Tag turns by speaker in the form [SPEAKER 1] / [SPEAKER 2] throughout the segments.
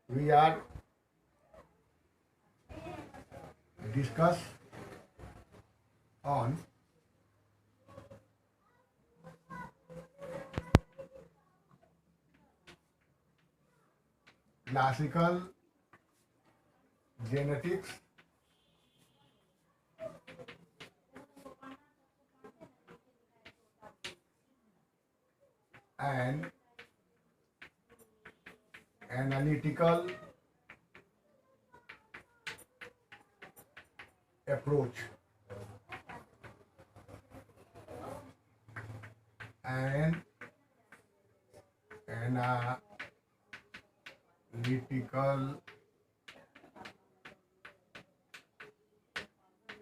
[SPEAKER 1] we are discuss on classical genetics and analytical approach and analytical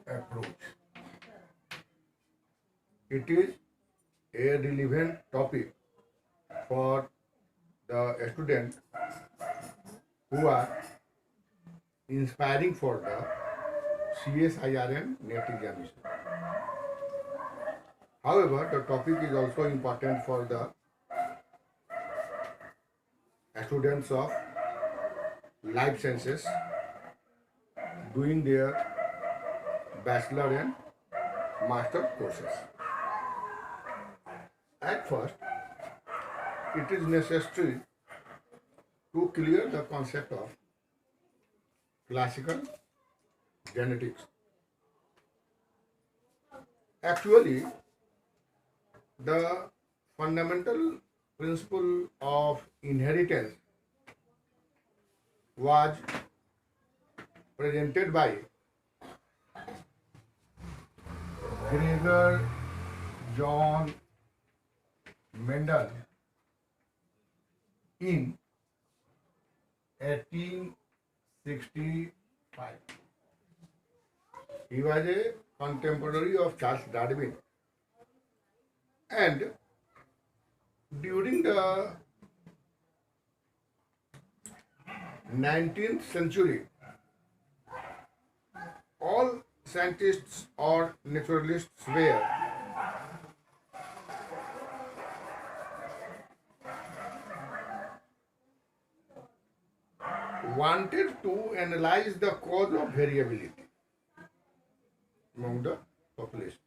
[SPEAKER 1] approach. It is a relevant topic for the students who are inspiring for the CSIR-NET examination. However, the topic is also important for the students of life sciences doing their bachelor and master courses. At first, it is necessary to clear the concept of classical genetics. Actually, the fundamental principle of inheritance was presented by Gregor John Mendel in 1865. He was a contemporary of Charles Darwin, and during the 19th century, all scientists or naturalists were wanted to analyze the cause of variability among the population.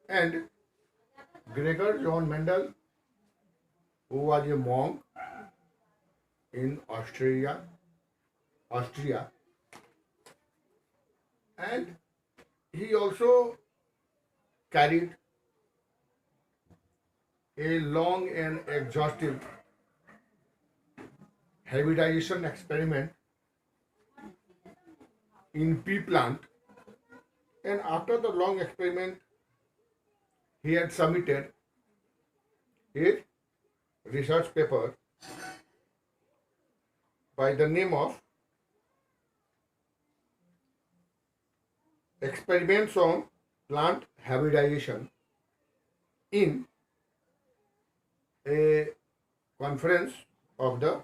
[SPEAKER 1] And Gregor John Mendel, who was a monk in Austria, and he also carried a long and exhaustive hybridization experiment in pea plant, and after the long experiment he had submitted a research paper by the name of Experiments on Plant Hybridization in a conference of the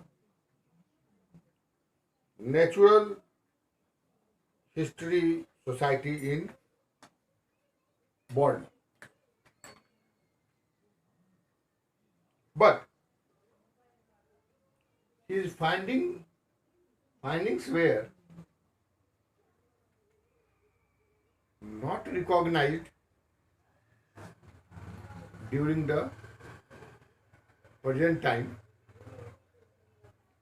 [SPEAKER 1] Natural History Society in Bonn. But his findings were not recognized during the present time,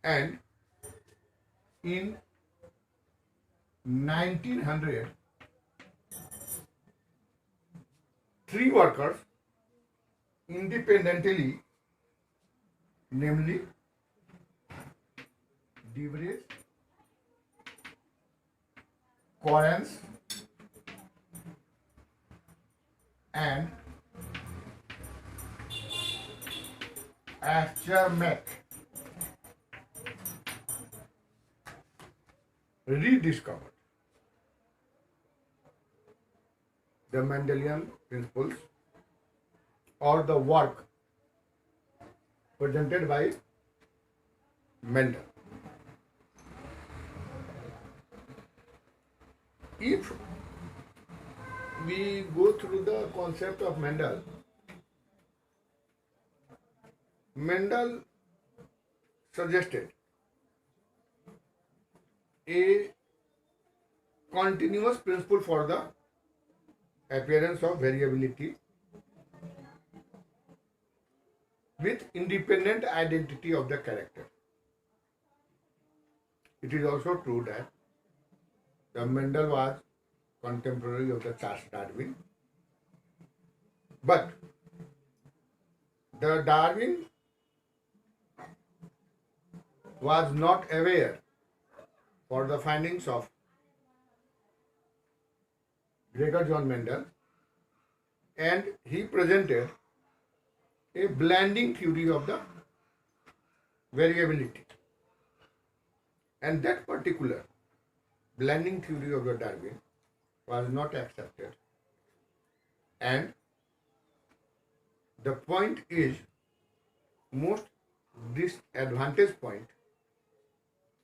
[SPEAKER 1] and in 1900 three workers independently, namely Devries, Correns and Aschermack, rediscovered the Mendelian principles or the work presented by Mendel. If we go through the concept of Mendel suggested a continuous principle for the appearance of variability with independent identity of the character. It is also true that the Mendel was contemporary of the Charles Darwin, but the Darwin was not aware for the findings of Gregor John Mendel, and he presented a blending theory of the variability. And that particular blending theory of the Darwin was not accepted. And the point is most disadvantage point,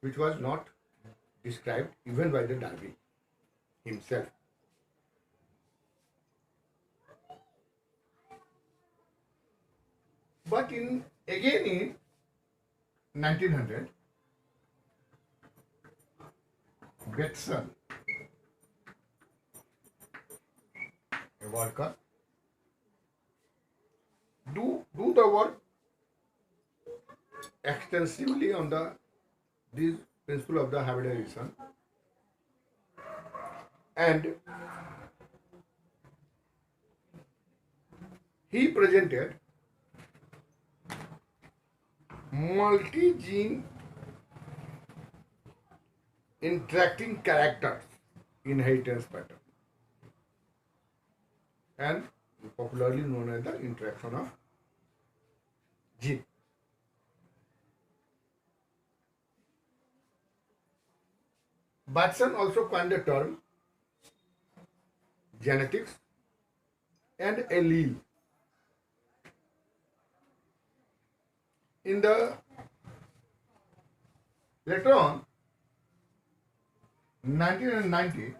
[SPEAKER 1] which was not described even by the Darwin himself. But again in 1900, Betson, a worker, do the work extensively on this principle of the hybridization, and he presented multi-gene interacting characters inheritance pattern, and popularly known as the interaction of gene. Batson also coined the term genetics and allele. In the later on 1990,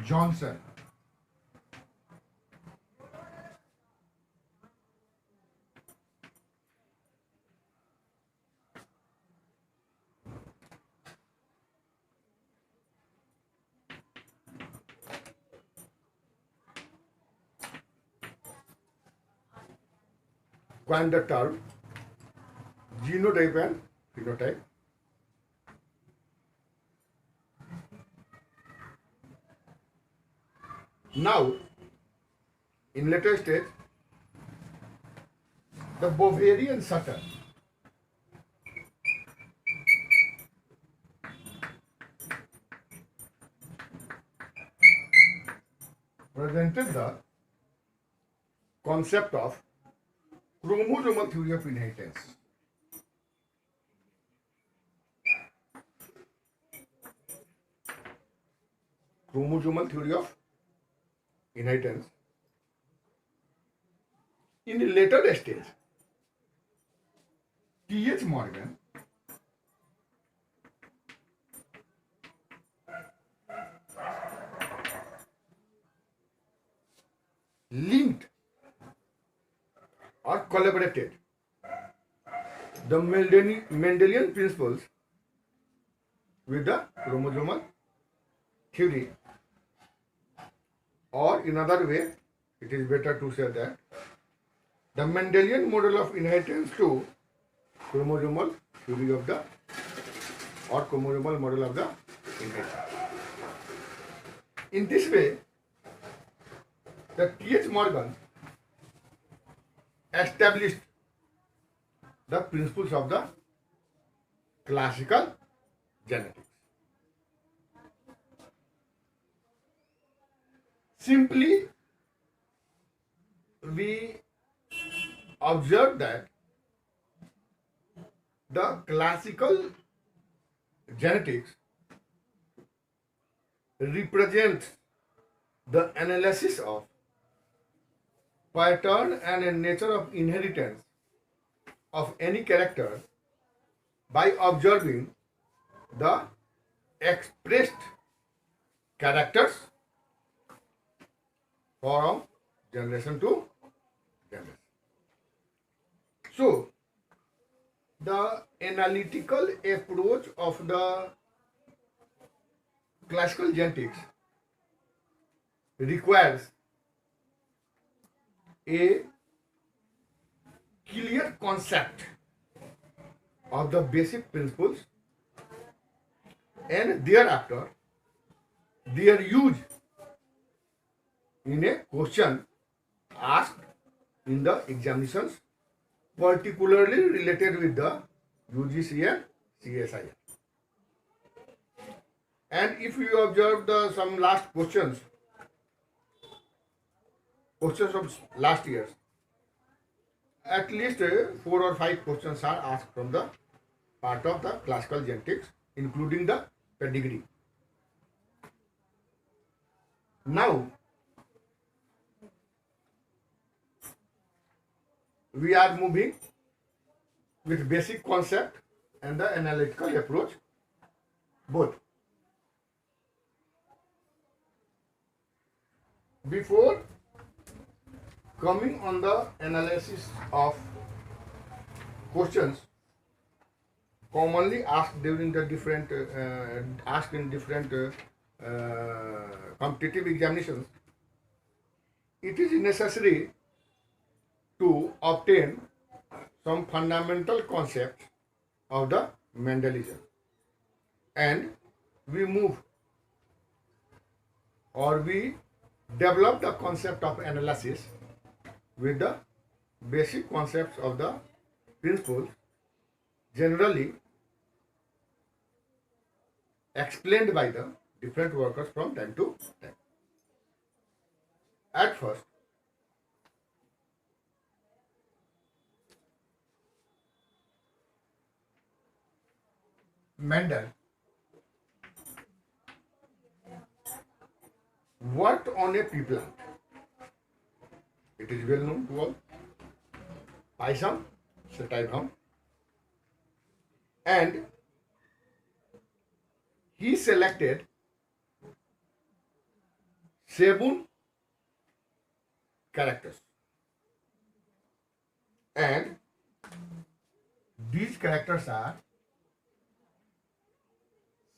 [SPEAKER 1] Johnson coined the term genotype and phenotype. Now, in later stage, the Bovarian Sutter presented the concept of chromosomal theory of inheritance. Chromosomal theory of inheritance. In the later stage, T.H. Morgan linked or collaborated the Mendelian principles with the chromosomal theory, or in other way, it is better to say that the Mendelian model of inheritance to chromosomal theory of the or chromosomal model of the inheritance. In this way, the T.H. Morgan established the principles of the classical genetics. Simply, we observe that the classical genetics represents the analysis of pattern and nature of inheritance of any character by observing the expressed characters from generation to generation. So, the analytical approach of the classical genetics requires a clear concept of the basic principles, and thereafter their use in a question asked in the examinations, particularly related with the UGC and CSIR. And if you observe some last questions of last years, at least 4 or 5 questions are asked from the part of the classical genetics, including the pedigree. Now, we are moving with basic concept and the analytical approach both. Before coming on the analysis of questions commonly asked during the different asked in different competitive examinations, it is necessary to obtain some fundamental concepts of the Mendelian, and we move or we develop the concept of analysis with the basic concepts of the principles generally explained by the different workers from time to time. At first, Mendel worked on a pea plant. It is well known to all. Pisum sativum. And he selected 7 characters. And these characters are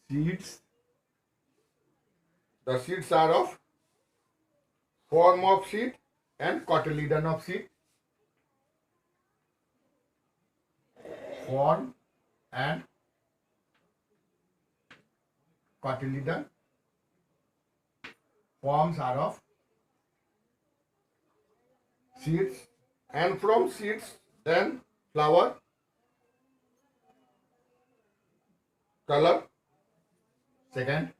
[SPEAKER 1] seeds. The seeds are of form of seed and cotyledon of seed. Form and cotyledon. Forms are of seeds, and from seeds then flower, color, second,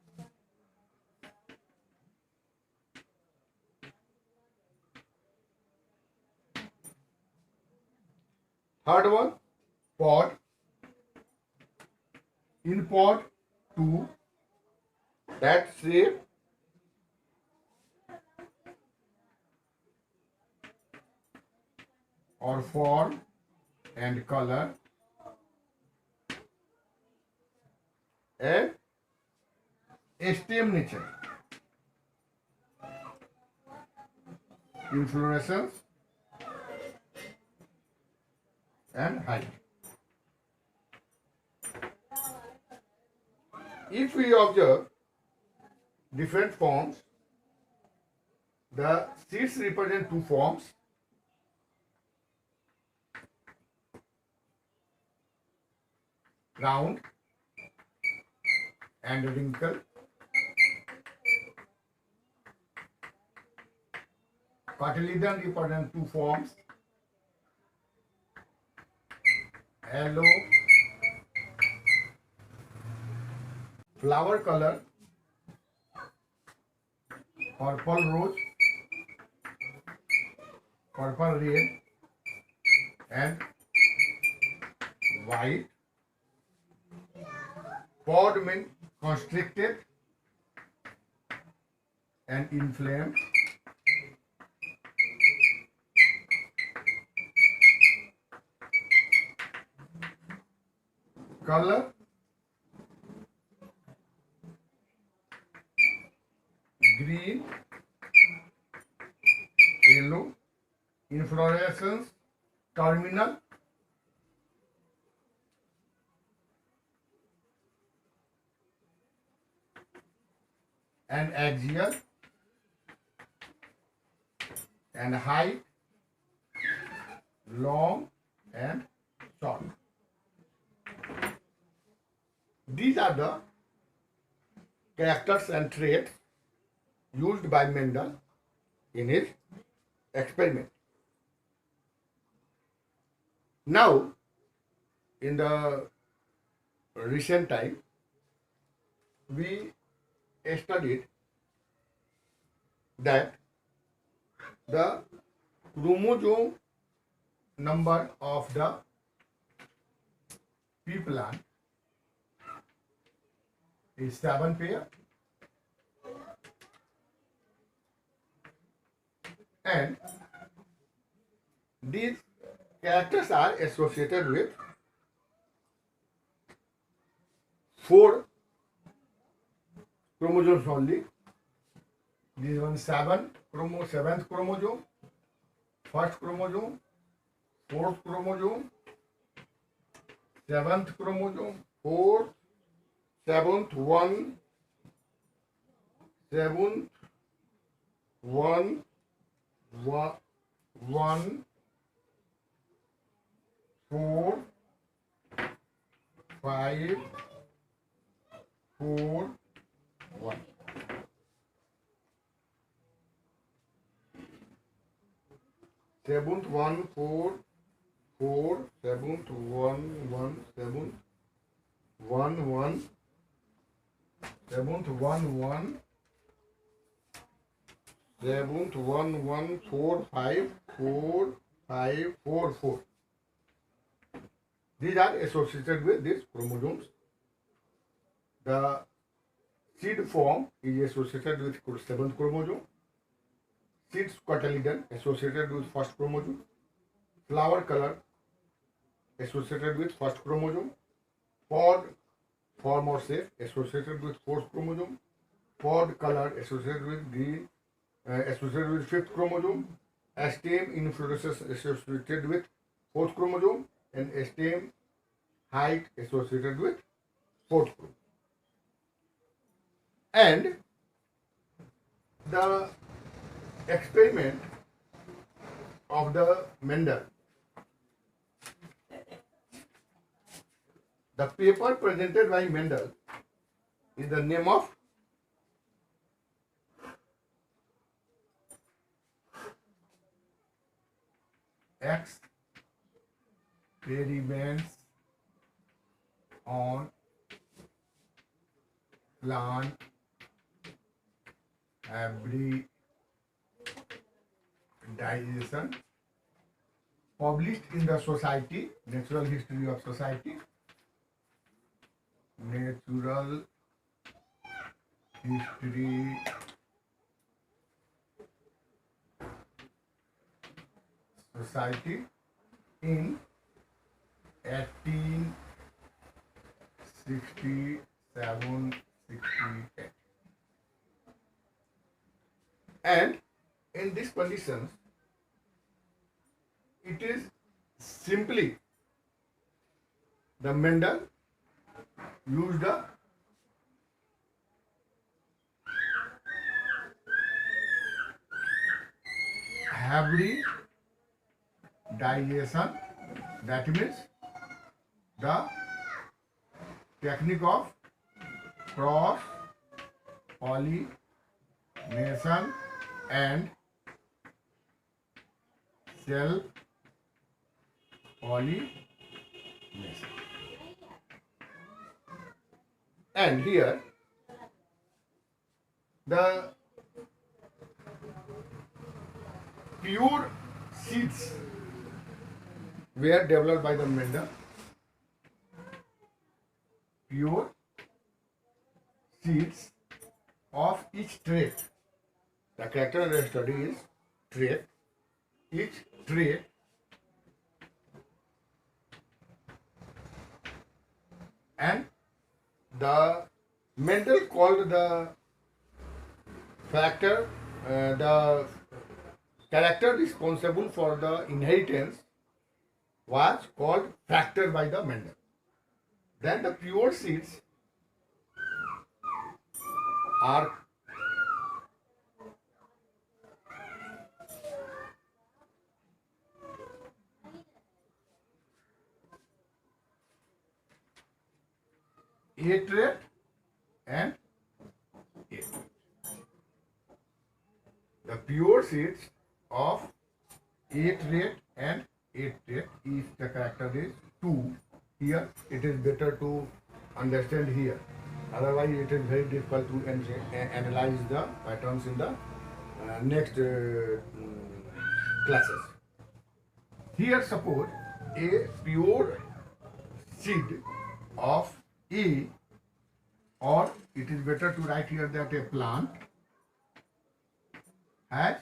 [SPEAKER 1] third one, pod. In pod 2, that shape, or form and color, and stem nature, inflorescence and height. If we observe different forms, the seeds represent 2 forms. Round and wrinkle. Cotyledon represent 2 forms. Yellow. Flower color, purple rose, purple red, and white. Pod means constricted and inflamed. Color, green, yellow. Inflorescence, terminal, and axial and height, long and short. These are the characters and traits used by Mendel in his experiment. Now, in the recent time, we studied that the chromosome number of the pea plant is 7 pair, and these characters are associated with 4 chromosomes only. This one seventh chromosome, first chromosome, fourth chromosome, seventh chromosome, fourth, seventh one, 4, 5, 4, 1. Seventh 1, 4, 4, seventh 1, 1, 7, 1, 1, seventh 1, 1, seventh 1, 1, 4, 5, 4, 5, 4, 4. These are associated with these chromosomes. The seed form is associated with 7th chromosome. Seed cotyledon associated with first chromosome. Flower color associated with first chromosome. Pod form or shape associated with fourth chromosome. Pod color associated with green, associated with fifth chromosome. Stem inflorescence associated with fourth chromosome, and stem height associated with fourth chromosome. And the experiment of the Mendel, the paper presented by Mendel is the name of Experiments on Plant Hybridization, published in the Society, Natural History of Society, Natural History Society in 1867-68. And in these conditions, it is simply the Mendel used the hybridization, that means the technique of cross pollination and self pollination. And here the pure seeds were developed by the Mendel. Pure seeds of each trait. The character of the study is trait. Each trait and the Mendel called the factor, the character responsible for the inheritance was called factor by the Mendel. Then the pure seeds are A trait and A trait. The pure seeds of A trait and A trait is the character is 2. Here it is better to understand here. Otherwise it is very difficult to analyze the patterns in the next classes. Here suppose a pure seed of A, or it is better to write here that a plant has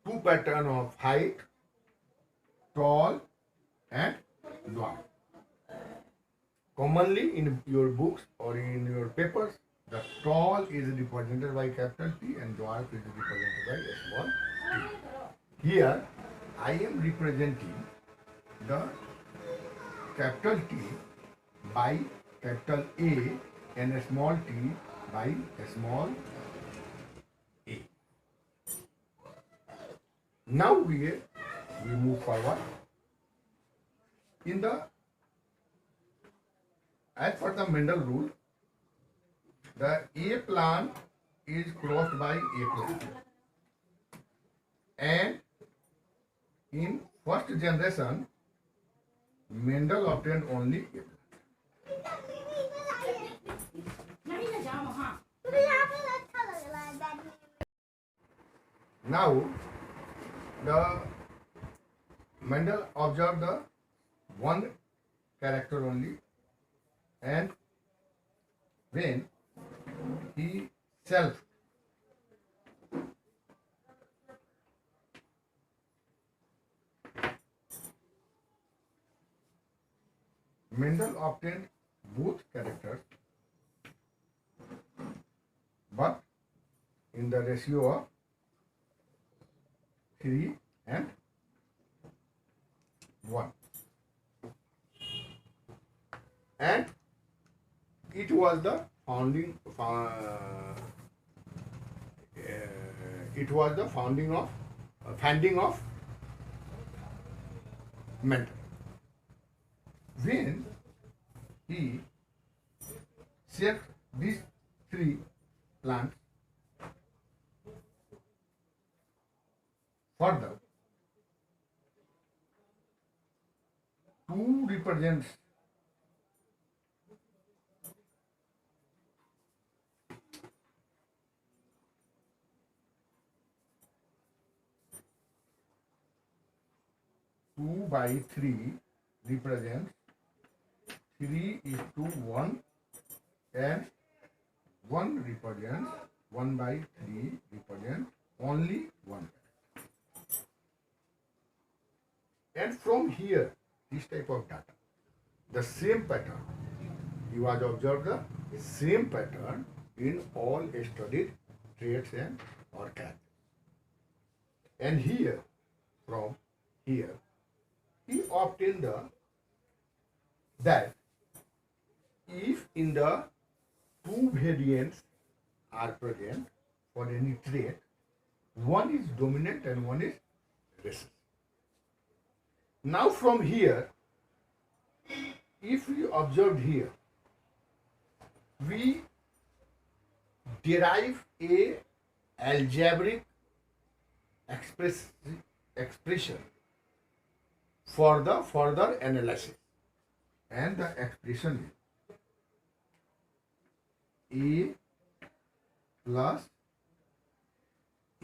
[SPEAKER 1] two pattern of height, tall and dwarf. Commonly in your books or in your papers, the tall is represented by capital T and dwarf is represented by a small t. Here I am representing the capital T by capital A and a small t by a small a. Now we move forward. As per the Mendel rule, the A plant is crossed by A plant, and in first generation, Mendel obtained only A plant. Now, the Mendel observed the one character only, and when he Mendel obtained both characters, but in the ratio of 3 and 1. And it was the founding of Mendel. When he set these three plants further, 2 represents two by 3 represents 3:1, and 1 represents 1 by 3 represents only 1. And from here, this type of data, the same pattern, you was observed the same pattern in all studied traits and or characters. And here, from here, he obtained that if in the 2 variants are present for any trait, one is dominant and one is recessive. Now from here, if we observe here, we derive a algebraic expression for the further analysis, and the expression is A plus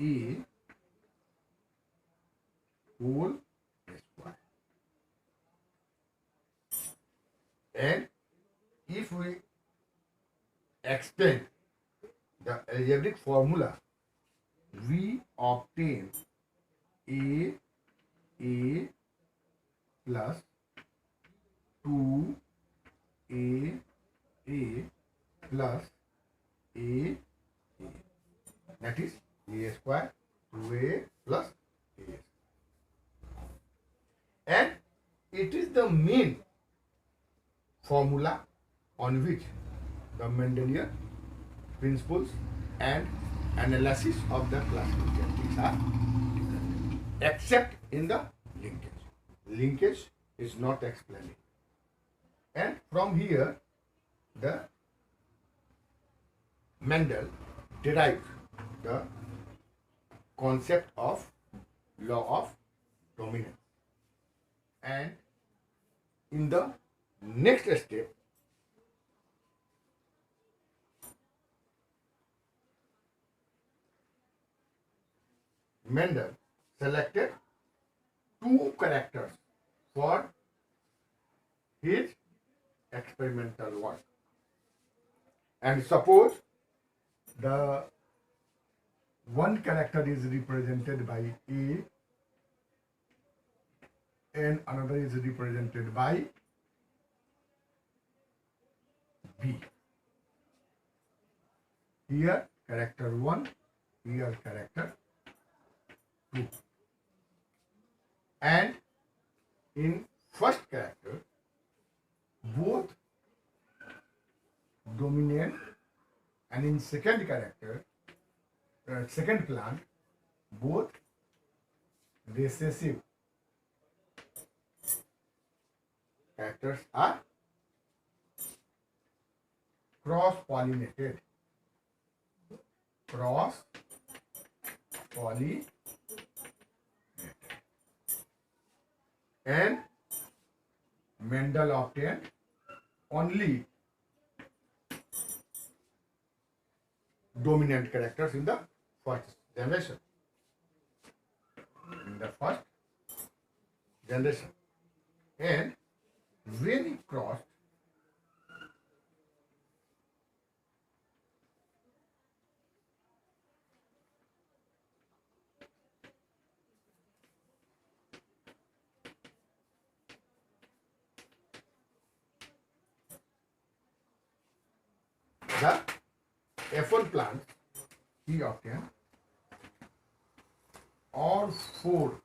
[SPEAKER 1] A whole square. And if we expand the algebraic formula, we obtain A plus 2A plus A. That is A square 2A plus A. And it is the main formula on which the Mendelian principles and analysis of the classical genetics are dependent, except in the linkage. linkage is not explaining. And from here, the Mendel derived the concept of law of dominance. And in the next step, Mendel selected two characters for his experimental work. And suppose the one character is represented by A and another is represented by B. Here character 1, here character 2. And in first character, both dominant, and in second character, second plant, both recessive characters are cross-pollinated. Cross-pollinated. And Mendel obtained only dominant characters in the first generation. And when he crossed the F1 plant, he obtained all four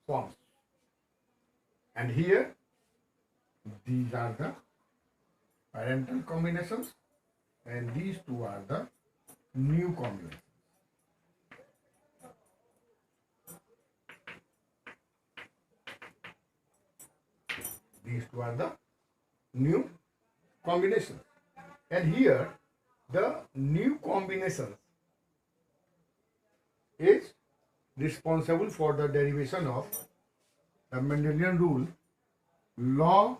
[SPEAKER 1] forms. And here, these are the parental combinations, and these two are the new combinations. These two are the new combinations. And here, the new combinations is responsible for the derivation of the Mendelian rule, law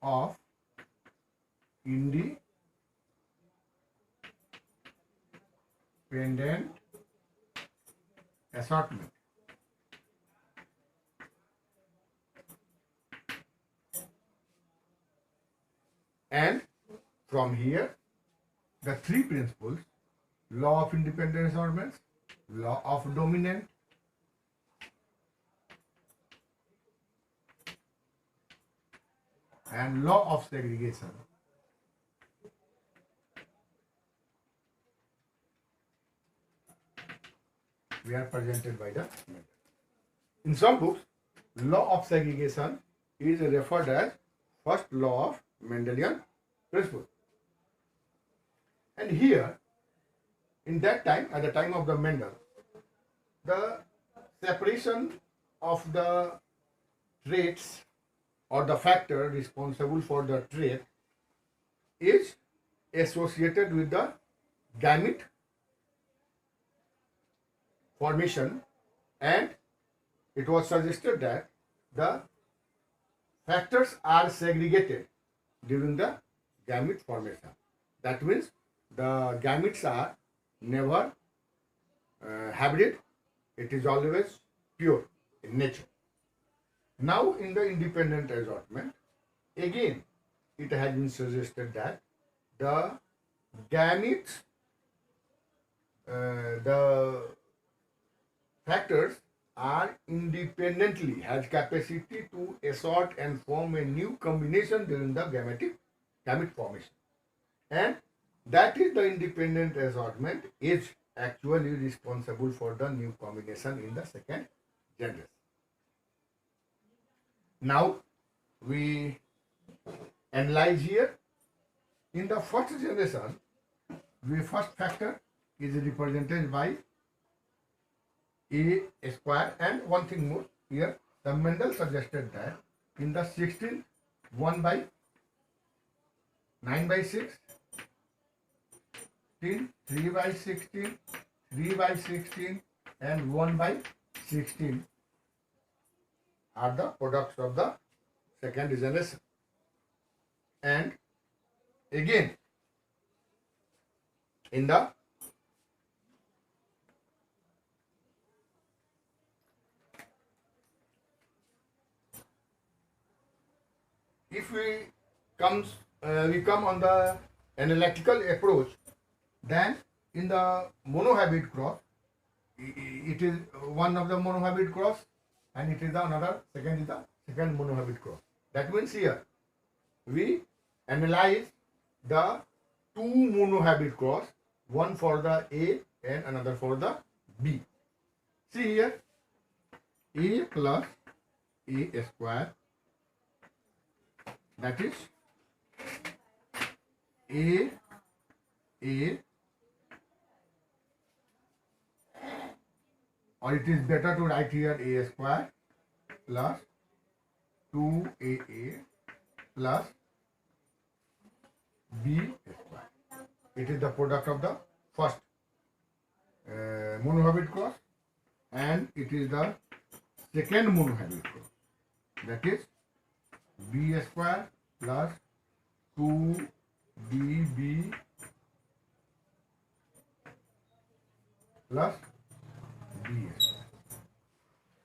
[SPEAKER 1] of independent assortment. And from here, the three principles: law of independent assortments, law of dominant, and law of segregation, we are presented by the Mendel. In some books, law of segregation is referred as first law of Mendelian principle. And here, in that time, at the time of the Mendel, the separation of the traits or the factor responsible for the trait is associated with the gamete formation, and it was suggested that the factors are segregated during the gamete formation. That means the gametes are never hybrid, it is always pure in nature. Now in the independent assortment, again it has been suggested that the gametes, the factors are independently has capacity to assort and form a new combination during the gamete formation, and that is the independent assortment is actually responsible for the new combination in the second generation. Now we analyze here. In the first generation, the first factor is represented by a square, and one thing more here, the Mendel suggested that in the 16, 1 by 9 by 6, 3 by 16, 3 by 16 and 1 by 16 are the products of the second generation. And again, in the if we come on the analytical approach, then in the monohybrid cross, it is one of the monohybrid cross, and it is the another second is the second monohybrid cross. That means here we analyze the two monohybrid cross, one for the A and another for the B. See here, A plus A square, that is A, or it is better to write here A square plus 2AA plus B square. It is the product of the first monohybrid cross, and it is the second monohybrid cross, that is B square plus 2BB plus B square.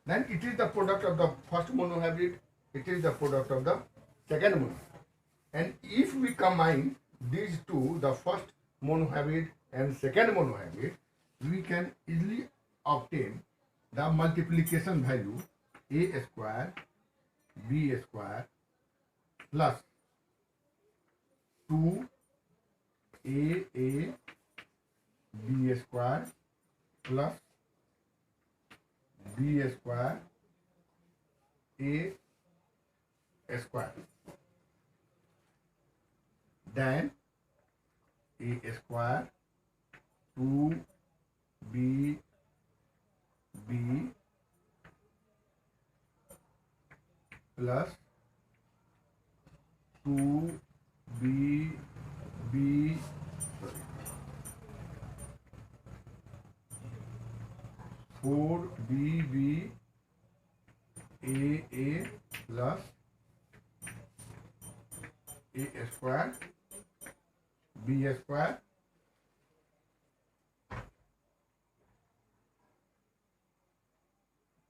[SPEAKER 1] Then it is the product of the first monohybrid, it is the product of the second monohybrid. And if we combine these two, the first monohybrid and second monohybrid, we can easily obtain the multiplication value A square B square plus 2AA B square plus B square A square, then A square 2BB plus 2BB 4BB AA plus A square B square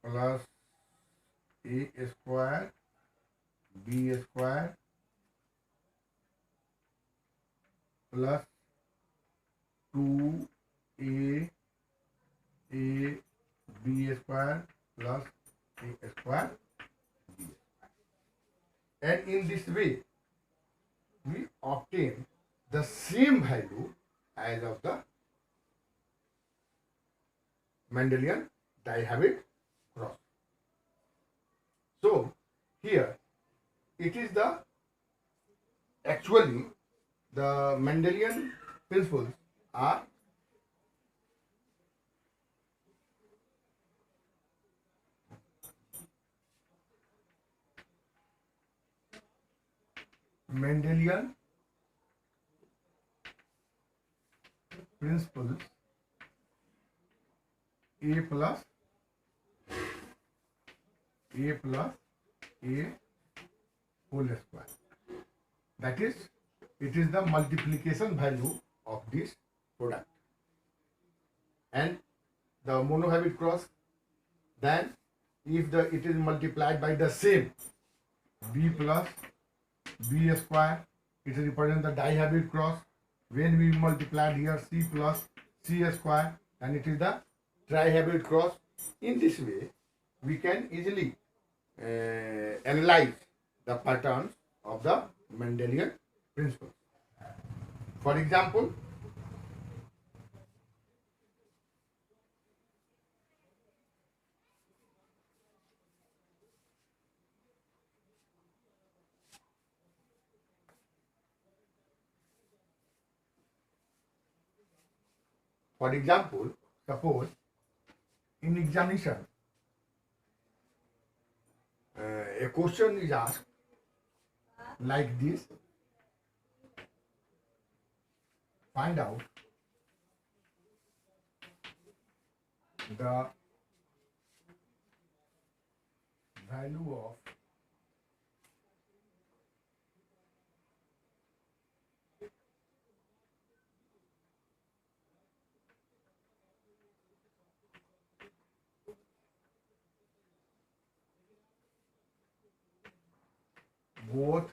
[SPEAKER 1] plus A square B square plus 2A B square plus A square B square. And in this way, we obtain the same value as of the Mendelian dihybrid cross. So here it is the actually the Mendelian principles are Mendelian principles A plus A whole square. That is, it is the multiplication value of this product. And the monohybrid cross, then if it is multiplied by the same B plus B square, it represents the dihybrid cross. When we multiplied here C plus C square, and it is the trihybrid cross. In this way, we can easily analyze the patterns of the Mendelian principles. For example, For example, suppose in examination, a question is asked like this. Find out the value of both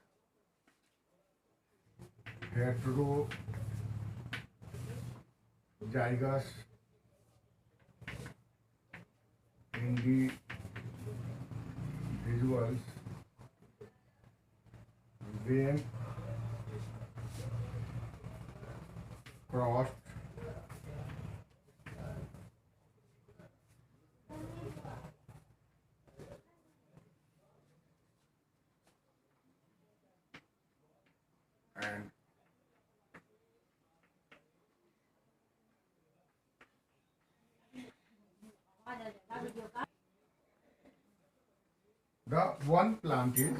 [SPEAKER 1] heterozygous individuals when crossed and the one plant is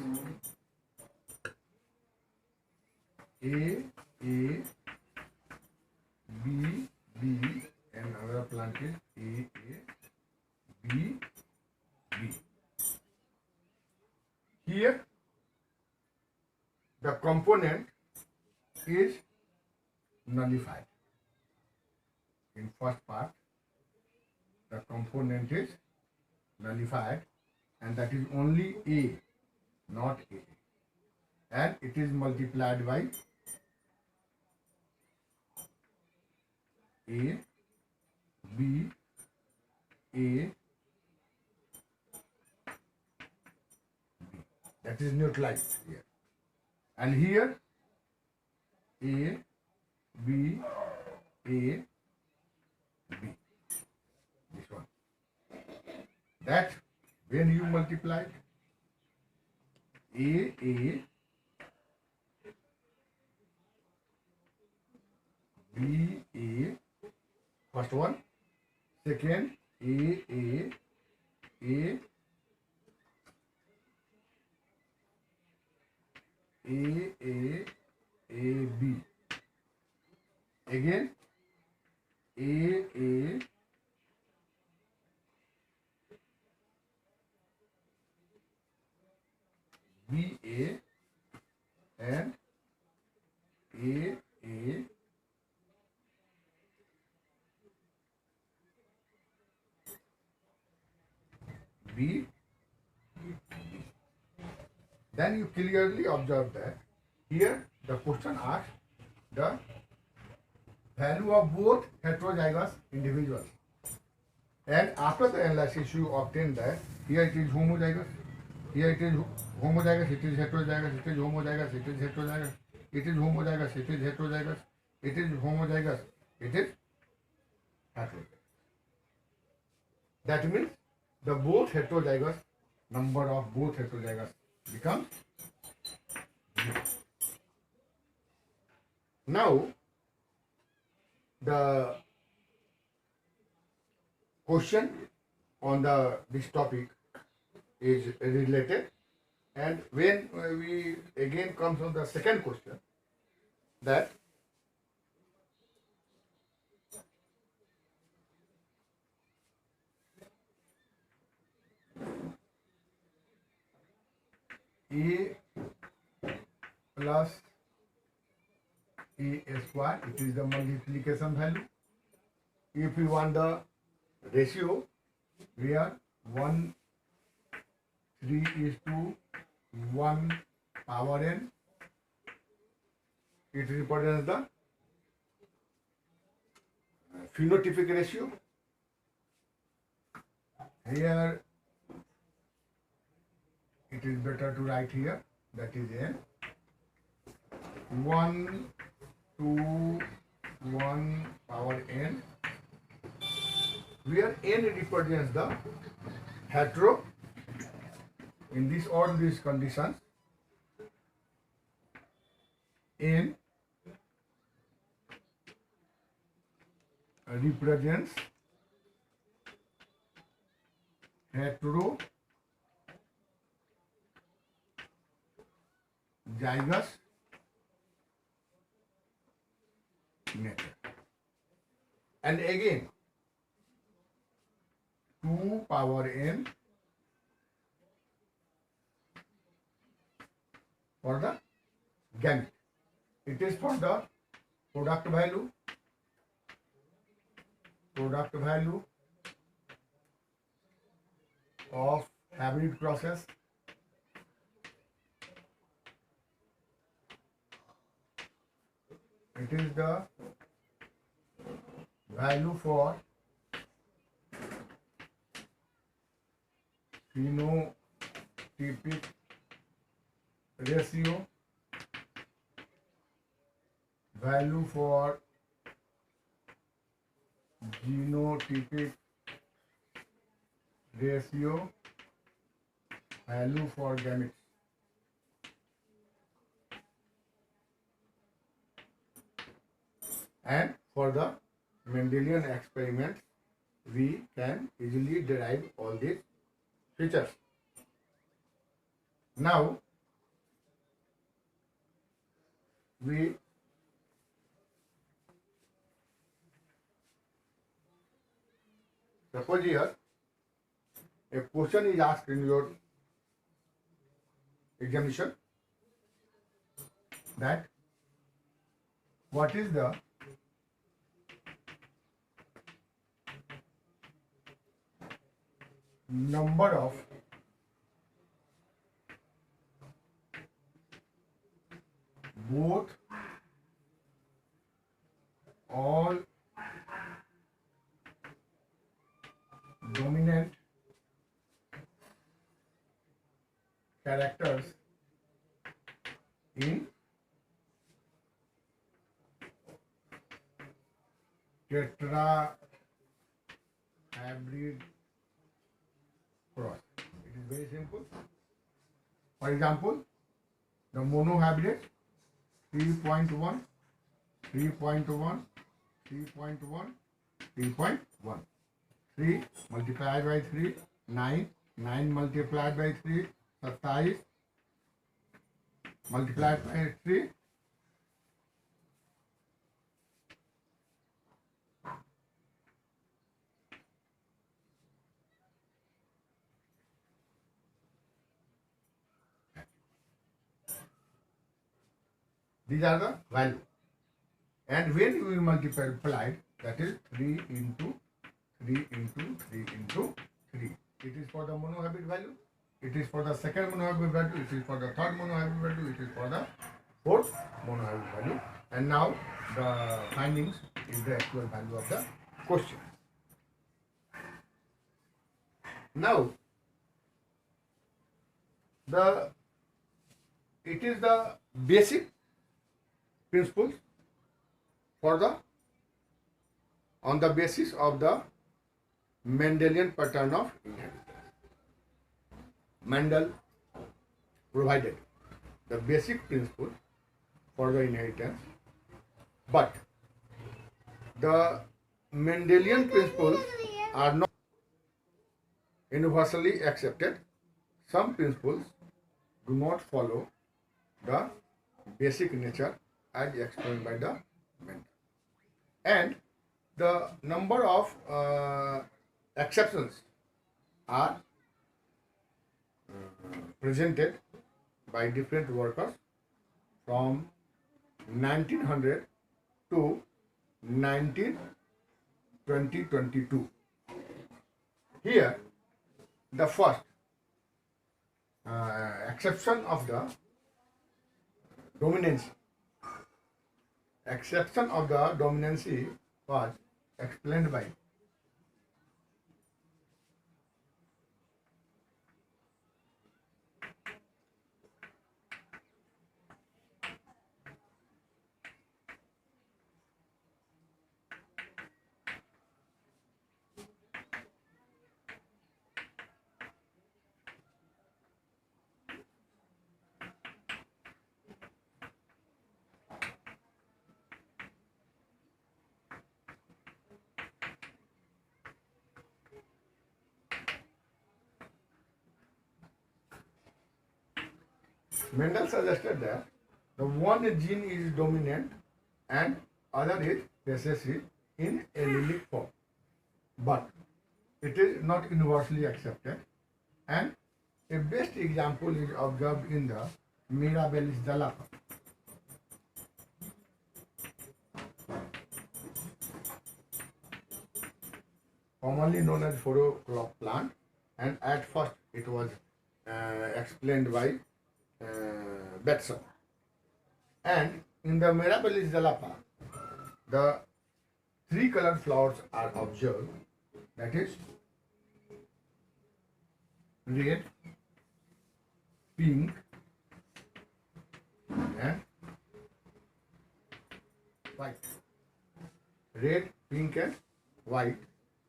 [SPEAKER 1] A, B, B, and another plant is A, B, B. Here, the component is nullified. In first part, the component is nullified, and that is only A, not A. And it is multiplied by A, B, A, B. That is neutralized here. And here, A, B, A, B. This one. That when you multiply A, B, A, first one, second, A, A, A, B. Again, A, B, A, and A, B. Then you clearly observe that here the question asks the value of both heterozygous individuals. And after the analysis you obtain that here it is homozygous, here it is homozygous, it is heterozygous, it is homozygous, it is heterozygous, it is homozygous, it is heterozygous, it is homozygous, it is heterozygous. That means the both heterozygous, number of both heterozygous becomes 0. Now, the question on this topic is related, and when we again comes on the second question, that A plus A square, it is the multiplication value. If we want the ratio, where 1, 3 is to 1 power n, it represents the phenotypic ratio. Here it is better to write here, that is n. 1 to 1 power n, where n represents the hetero. In this all these conditions, n represents heterozygous nature. And again, 2 power n for the gamete. It is for the product value of hybrid process. It is the value for phenotypic ratio, value for genotypic ratio, value for gametes. And for the Mendelian experiments, we can easily derive all these features. Now, we suppose here a question is asked in your examination that what is the number of both all dominant characters in tetrahybrid cross. It is very simple. For example, the monohybrid 3.1, 3.1, 3.1, 3.1. 3 multiplied by 3, 9, 9 multiplied by 3, 27, multiplied by 3, these are the value. And when you will multiply, that is 3 into 3 into 3 into 3. It is for the monohybrid value. It is for the second monohybrid value. It is for the third monohybrid value. It is for the fourth monohybrid value. And now the findings is the actual value of the question. Now, it is the basic principles for the on the basis of the Mendelian pattern of inheritance. Mendel provided the basic principle for the inheritance, but the Mendelian principles are not universally accepted. Some principles do not follow the basic nature as explained by the Mendel. And the number of exceptions are presented by different workers from 1900 to 2022. Here, the first exception of the dominancy. Exception of the dominancy was explained by Mendel suggested that the one gene is dominant and other is recessive in allelic form, but it is not universally accepted, and a best example is observed in the Mirabilis jalapa. Commonly known as 4 o'clock plant, and at first it was explained by Betson. And in the Mirabilis jalapa, the 3 colored flowers are observed, that is red, pink and white. Red, pink and white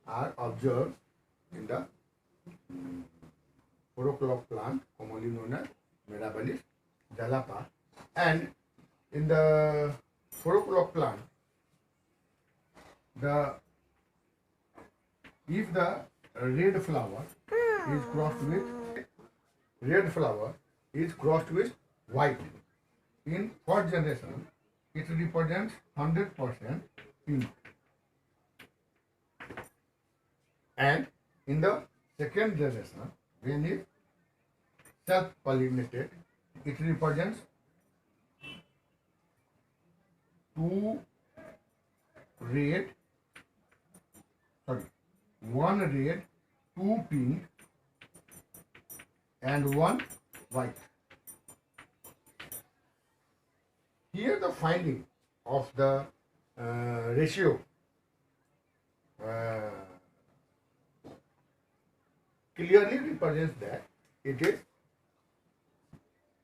[SPEAKER 1] are observed in the 4 o'clock plant, commonly known as Mirabilis jalapa. And in the 4 o'clock plant, if the red flower is crossed with white, in first generation it represents 100% pink, and in the second generation, when it self-pollinated, it represents 1 red, 2 pink and 1 white. Here the finding of the ratio clearly represents that it is,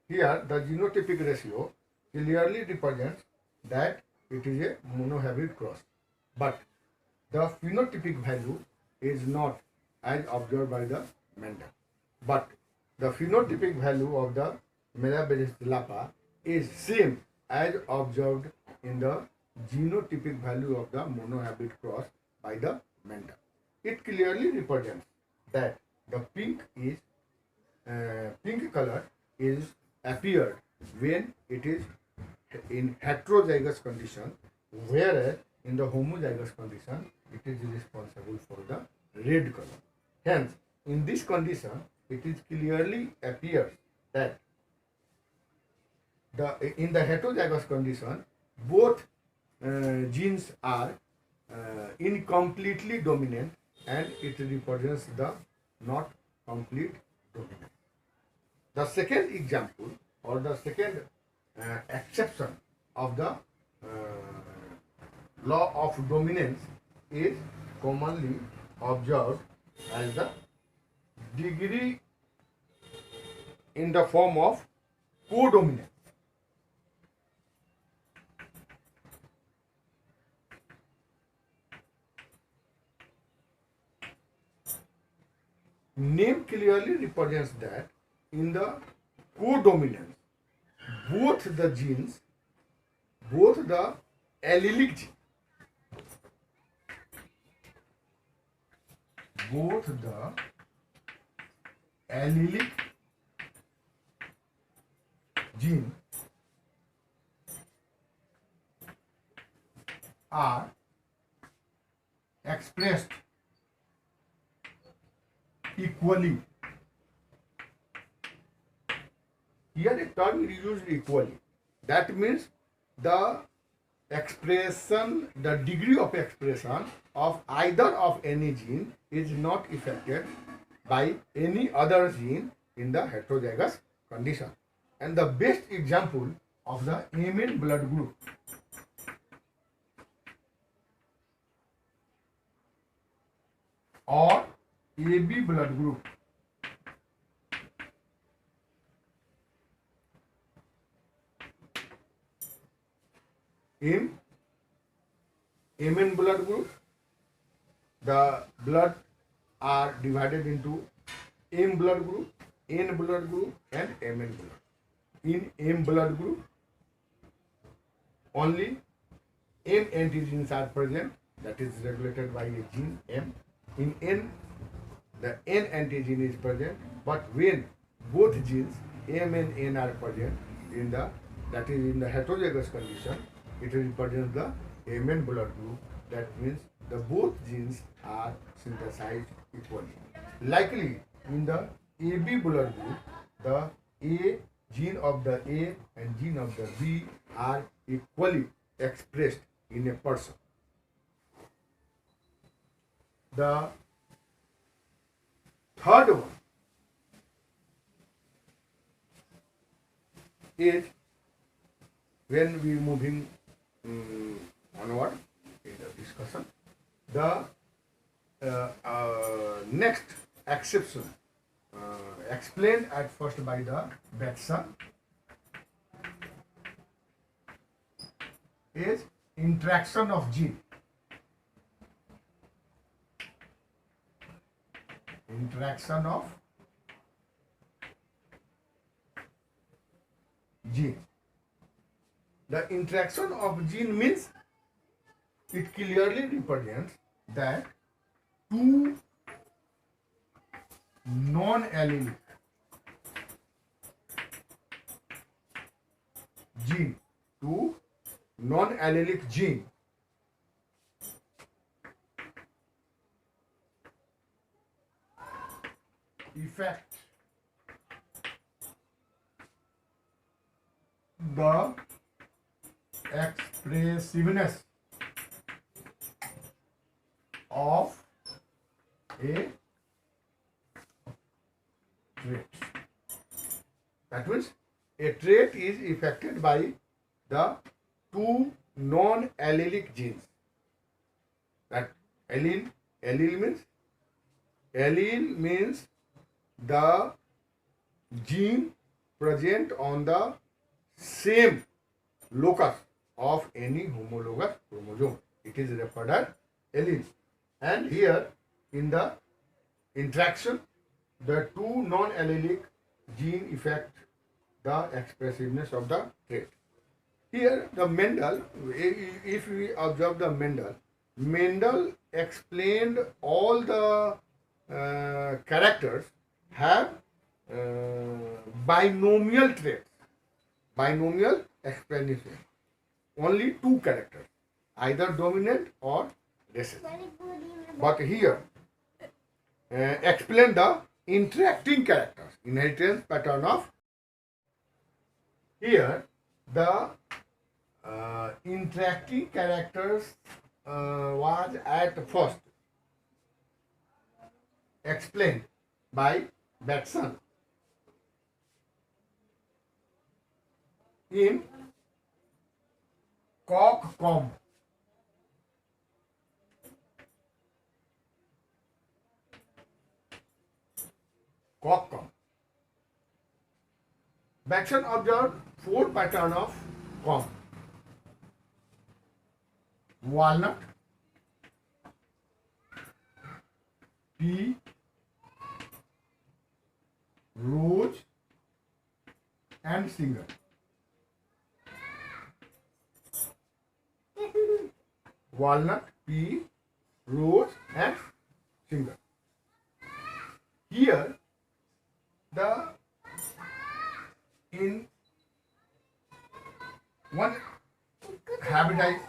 [SPEAKER 1] here the genotypic ratio clearly represents that it is a monohybrid cross, but the phenotypic value is not as observed by the Mendel. But the phenotypic value of the Mirabilis jalapa is same as observed in the genotypic value of the monohybrid cross by the Mendel. It clearly represents that the pink color is appeared when it is in heterozygous condition, whereas in the homozygous condition it is responsible for the red color. Hence, in this condition, it is clearly appears that in the heterozygous condition, both genes are incompletely dominant, and it represents the not complete dominance. The second example, or the second exception of the law of dominance is commonly observed as the degree in the form of codominance. Name clearly represents that in the codominance, both the genes, both the allelic gene, both the allelic gene are expressed equally. Here a term is used equally. That means the expression, the degree of expression of either of any gene is not affected by any other gene in the heterozygous condition. And the best example of the Mn blood group or AB blood group in Mn blood group, the blood are divided into M blood group, N blood group and Mn blood. In M blood group, only M antigens are present, that is regulated by a gene M. In N, the N antigen is present, but when both genes M and N are present in the, that is in the heterozygous condition, it represents the Mn blood group. That means the both genes are synthesized equally. Likely in the AB blood group, the A gene of the A and gene of the B are equally expressed in a person. The third one is when we moving onward in the discussion, the next exception explained at first by the Batson is interaction of gene. Interaction of gene. The interaction of gene means it clearly represents that two non-allelic gene, two non-allelic gene affect the expressiveness of a trait. That means a trait is affected by the two non-allelic genes. That allele means the gene present on the same locus of any homologous chromosome. It is referred as allele. And here in the interaction, the two non-allelic gene affect the expressiveness of the trait. Here the Mendel, if we observe the Mendel explained all the characters have binomial traits, binomial explanation. Only two characters, either dominant or recessive. But here explain the interacting characters, inheritance pattern of. Here the interacting characters was at first explained by Batson in cock-comb. Cock-comb. Batson observed four patterns of comb: walnut, pea, rose, and single. Walnut, pea, rose, and single. Here, the in one hybridized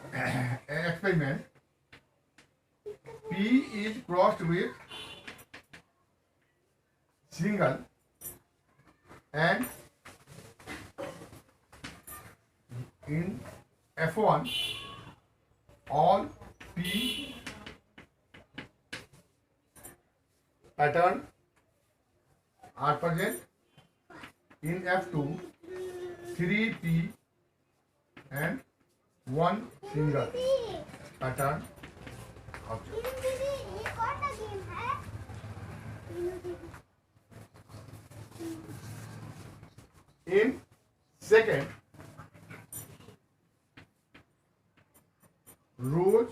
[SPEAKER 1] experiment, P is crossed with single and in F1 all P pattern are present. In F2 3P and one single pattern object. In second, rose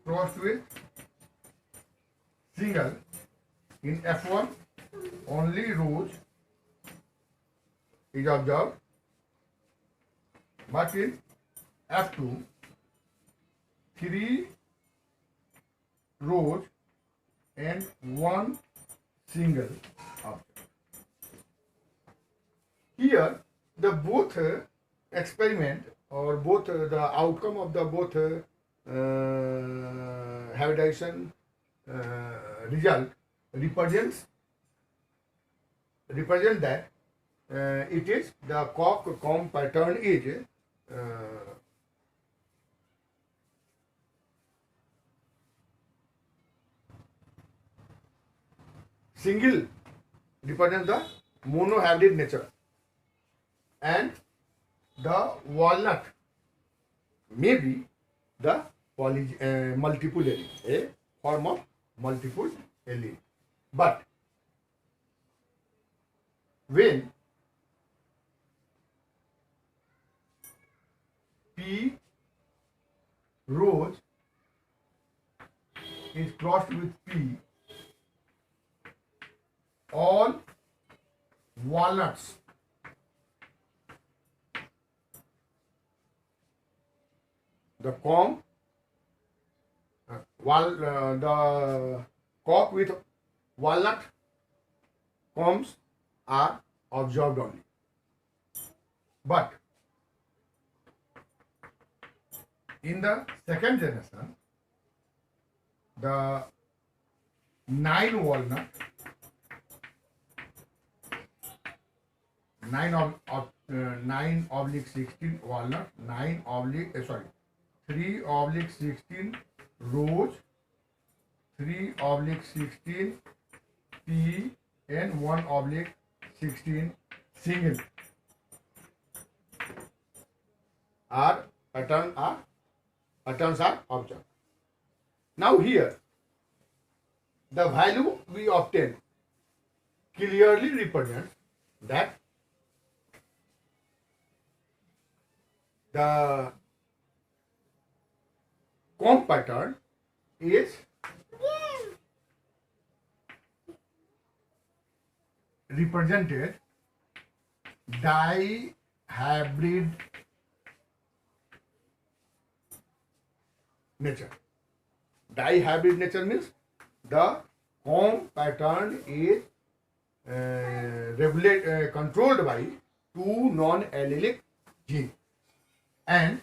[SPEAKER 1] crossed with single. In F1 only rose is observed, but in F2 3 rows and one single object. Here, the both experiment or both the outcome of the both hybridization result represent that it is the cock-comb pattern is single, represent the monohybrid nature, and the walnut may be the multiple allele, a form of multiple allele. But when P rose is crossed with P, all walnuts the comb the cock with walnut combs are observed only. But in the second generation, the 9 walnut, 9/16 walnut, 3/16 rose, 3/16 pea, and 1/16 single patterns are observed. Now here, the value we obtain clearly represents that the comb pattern is represented dihybrid nature. Dihybrid nature means the comb pattern is controlled by 2 non-allelic genes, and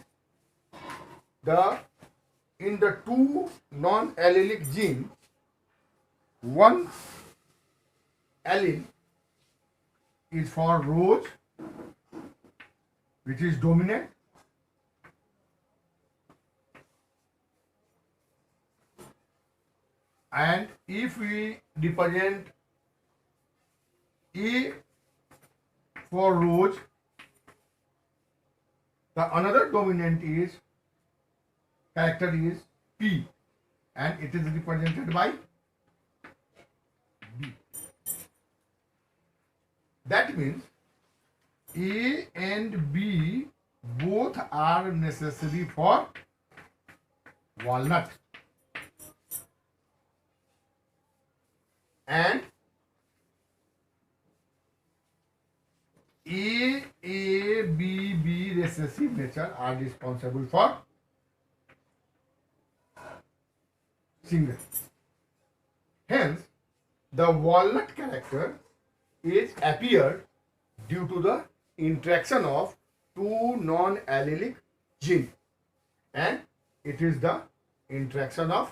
[SPEAKER 1] in the 2 non-allelic genes, one allele is for rose, which is dominant, and if we represent A for rose, the another dominant character is P, and it is represented by B. That means A and B both are necessary for walnut, and A, B recessive nature are responsible for single. Hence, the walnut character is appeared due to the interaction of 2 non-allelic genes, and it is the interaction of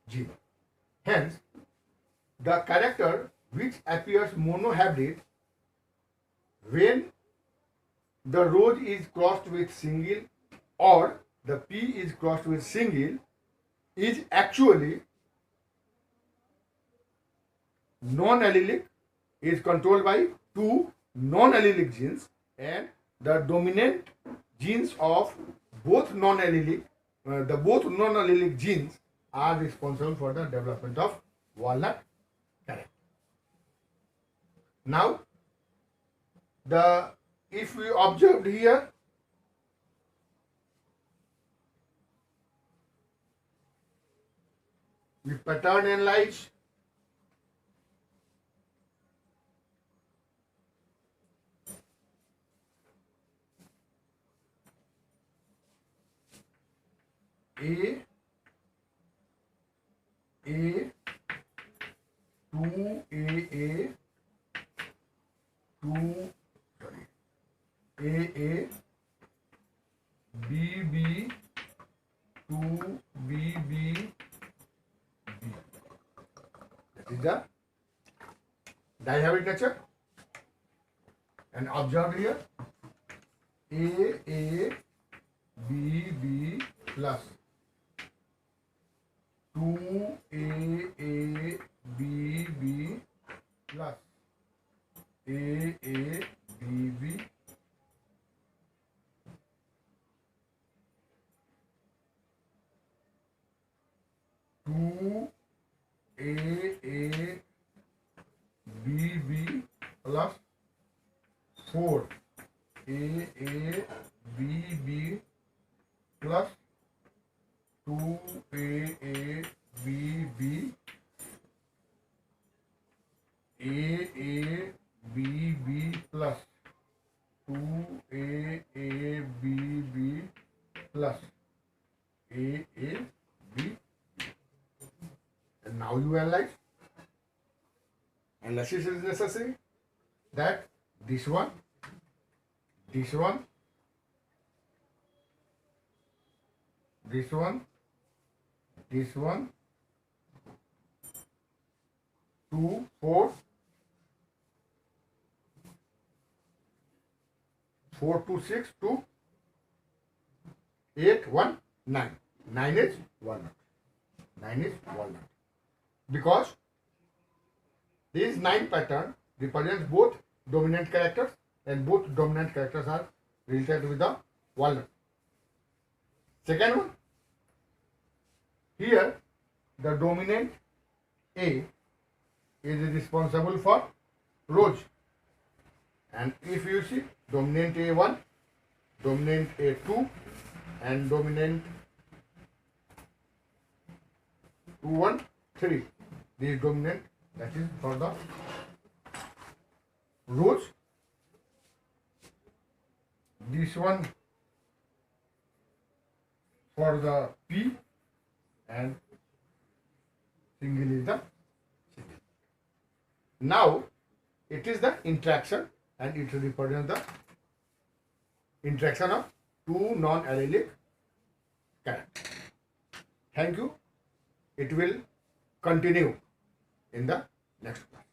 [SPEAKER 1] gene. Hence, the character which appears monohybrid when the rose is crossed with single or the P is crossed with single is actually non-allelic, is controlled by 2 non-allelic genes, and the dominant genes of both non-allelic, both non-allelic genes are responsible for the development of walnut character. Now, if we observed here, we pattern analyze, A, 2AA, 2, 2BB. That is the dihabet nature. And observe here, AABB plus 2AABB plus AABB two AABB plus 4 AABB plus 2 AABB AABB plus 2 AABB plus AABB. And now you analyze. Analysis is necessary that this one, this one, this one, this one, 2, 4, 4 to 6 to 8, 1, 9. 9 is walnut. 9 is walnut. Because these 9 pattern represents both dominant characters and both dominant characters are related with the walnut. Second one, here the dominant A is responsible for rose, and if you see dominant A1, dominant A2 and dominant 2, 1, 3, this dominant, that is for the rose. This one for the P and single is the single. Now it is the interaction and it represents the interaction of two non-allelic characters. Thank you. It will continue in the next class.